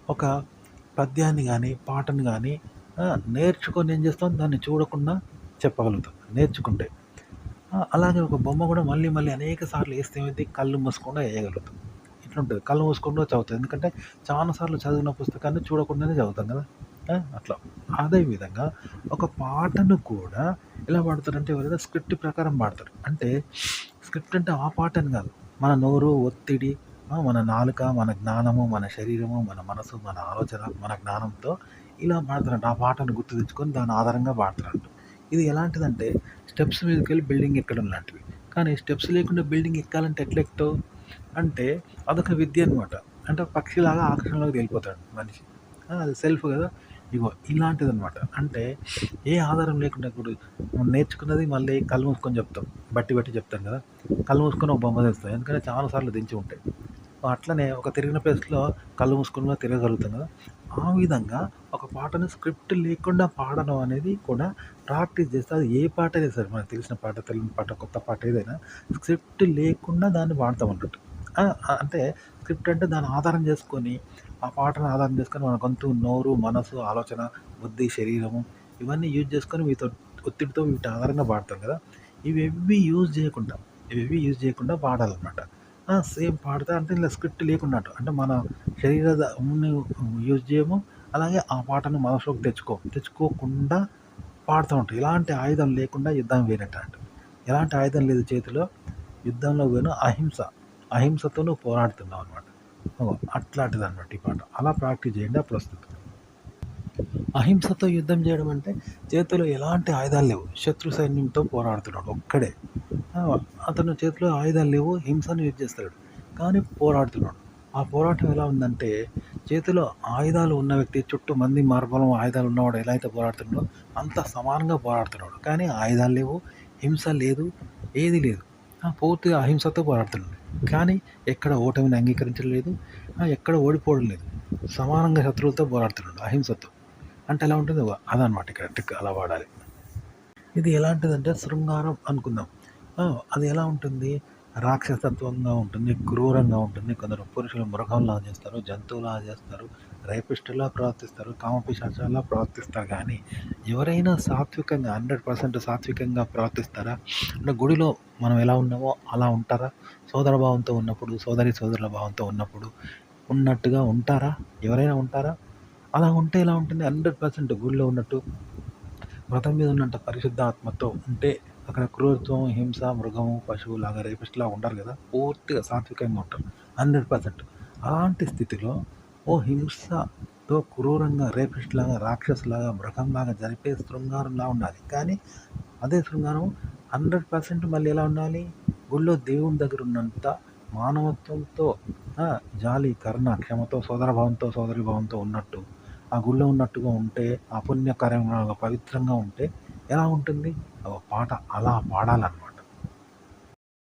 ఒక పద్యాన్ని గానీ, పాటను గానీ నేర్చుకొని ఏం చేస్తాం, దాన్ని చూడకుండా చెప్పగలుగుతాం నేర్చుకుంటే. అలాగే ఒక బొమ్మ గూడా మళ్ళీ మళ్ళీ అనేక సార్లు ఏస్తే ఏమైద్ది, కళ్ళు మూసకుండా ఏయగలుగుతాం. ఇట్లుంటది. కళ్ళు మూసుకుండా చదువుతాం. ఎందుకంటే చాలా సార్లు చదివిన పుస్తకాన్ని చూడకుండానే చదువుతాం గదా! అట్లా. అదే విధంగా ఒక పాటను కూడా ఎలా పాడతారంటే ఎవరైనా స్క్రిప్ట్ ప్రకారం పాడతారు. అంటే స్క్రిప్ట్ అంటే ఆ పాట అని గాదు. మన నోరు, ఒత్తిడి, మన నాలుక, మన జ్ఞానము, మన శరీరము, మన మనసు, మన ఆలోచన, మన జ్ఞానంతో ఇలా పాడతారంట. ఆ పాటను గుర్తు తెచ్చుకొని దాని ఆధారంగా పాడతారంట. ఇది ఎలాంటిదంటే స్టెప్స్ మీదకెళ్ళి బిల్డింగ్ ఎక్కడం లాంటివి. కానీ స్టెప్స్ లేకుండా బిల్డింగ్ ఎక్కాలంటే ఎట్లా ఎక్కుతావు? అంటే అదొక విద్య అనమాట. అంటే పక్షిలాగా ఆకాశంలోకి వెళ్ళిపోతాడు మనిషి. అది సెల్ఫ్ కదా! ఇగో ఇలాంటిదనమాట. అంటే ఏ ఆధారం లేకుండా ఇప్పుడు మనం నేర్చుకున్నది మళ్ళీ కళ్ళు మూసుకొని చెప్తాం. బట్టి బట్టి చెప్తాం కదా! కళ్ళు మూసుకొని ఒక బొమ్మ తెస్తాం. ఎందుకంటే చాలా సార్లు దించి ఉంటాయి. అట్లనే ఒక తిరిగిన ప్లేస్‌లో కళ్ళు మూసుకొని కూడా తిరగగలుగుతాం కదా! ఆ విధంగా ఒక పాటను స్క్రిప్ట్ లేకుండా పాడడం అనేది కూడా ప్రాక్టీస్ చేస్తే అది ఏ పాటైనా సరే మనకు తెలిసిన పాట, తెలియని పాట, కొత్త పాట ఏదైనా స్క్రిప్ట్ లేకుండా దాన్ని పాడతాం అన్నట్టు. అంటే స్క్రిప్ట్ అంటే దాన్ని ఆధారం చేసుకొని, ఆ పాటను ఆధారం చేసుకొని మన గొంతు, నోరు, మనసు, ఆలోచన, బుద్ధి, శరీరము ఇవన్నీ యూజ్ చేసుకొని ఒత్తిడితో వీటి ఆధారంగా పాడతాం కదా! ఇవేవి యూజ్ చేయకుండా పాడాలన్నమాట. సేమ్ పాడతా అంటే ఇలా స్క్రిప్ట్ లేకుండా అంటే మన శరీర యూజ్ చేయము. అలాగే ఆ పాటను మనసులోకి తెచ్చుకోకుండా పాడుతూ ఉంటాం. ఎలాంటి ఆయుధం లేకుండా యుద్ధం వేయనట్టు అంట. ఎలాంటి ఆయుధం లేదు చేతిలో, యుద్ధంలో పోయిన అహింస. అహింసతో నువ్వు పోరాడుతున్నావు అనమాట. అట్లాంటిదనమాట ఈ పాట. అలా ప్రాక్టీస్ చేయండి అప్పుడొస్తది. అహింసతో యుద్ధం చేయడం అంటే చేతిలో ఎలాంటి ఆయుధాలు లేవు. శత్రు సైన్యంతో పోరాడుతున్నాడు ఒక్కడే. ఆ! అతని చేతిలో ఆయుధాలు లేవు. హింసను యూజ్ చేస్తాడు. కానీ పోరాడుతున్నాడు. ఆ పోరాటం ఎలా ఉందంటే చేతిలో ఆయుధాలు ఉన్న వ్యక్తి చుట్టూ మంది మార్బలం ఆయుధాలు ఉన్నవాడు ఎలా అయితే పోరాడుతున్నాడో అంత సమానంగా పోరాడుతున్నాడు. కానీ ఆయుధాలు లేవు. హింస లేదు. ఏది లేదు. పూర్తిగా అహింసతో పోరాడుతున్నాడు. కానీ ఎక్కడ ఓటమిని అంగీకరించలేదు. ఎక్కడ ఓడిపోవడం లేదు. సమానంగా శత్రువులతో పోరాడుతున్నాడు అహింసతో. అంటే ఎలా ఉంటుంది అదనమాట ఇక్కడ ట్రిక్ అలా వాడాలి. ఇది ఎలాంటిదంటే శృంగారం అనుకుందాం. ఆ! అది ఎలా ఉంటుంది? రాక్షసత్వంగా ఉంటుంది, క్రూరంగా ఉంటుంది. కొందరు పురుషులు మృగంలా చేస్తారు, జంతువులా చేస్తారు, రేపిస్టులా ప్రవర్తిస్తారు, కామపిశాచాల్లా ప్రవర్తిస్తారు గానీ, ఎవరైనా సాత్వికంగా 100% సాత్వికంగా ప్రవర్తిస్తారా? అంటే గుడిలో మనం ఎలా ఉన్నామో అలా ఉంటారా? సోదరభావంతో ఉన్నప్పుడు, సోదరుల భావంతో ఉన్నప్పుడు ఉన్నట్టుగా ఉంటారా? ఎవరైనా ఉంటారా? అలా ఉంటే ఎలా ఉంటుంది? 100% గుడిలో ఉన్నట్టు వ్రతం మీద ఉన్నంత పరిశుద్ధ ఆత్మతో ఉంటే అక్కడ క్రూరత్వం, హింస, మృగము, పశువులాగా రేపిస్ట్‌లాగా ఉండరు గదా! పూర్తిగా సాత్వికంగా ఉంటారు. 100%. అలాంటి స్థితిలో హింసతో క్రూరంగా రేపిస్ట్‌లాగా, రాక్షసులాగా, మృగంలాగా జరిపే శృంగారంలా ఉండాలి. కానీ అదే శృంగారం 100% మళ్ళీ ఎలా ఉండాలి? గుడిలో దేవుని దగ్గర ఉన్నంత మానవత్వంతో, జాలి, కరుణ, క్షమతో, సోదరభావంతో, సోదరీభావంతో ఉన్నట్టు ఆ గుడిలో ఉన్నట్టుగా ఉంటే, ఆ పుణ్యకార్యంలాగా పవిత్రంగా ఉంటే ఎలా ఉంటుంది? పాట అలా పాడాలన్నమాట.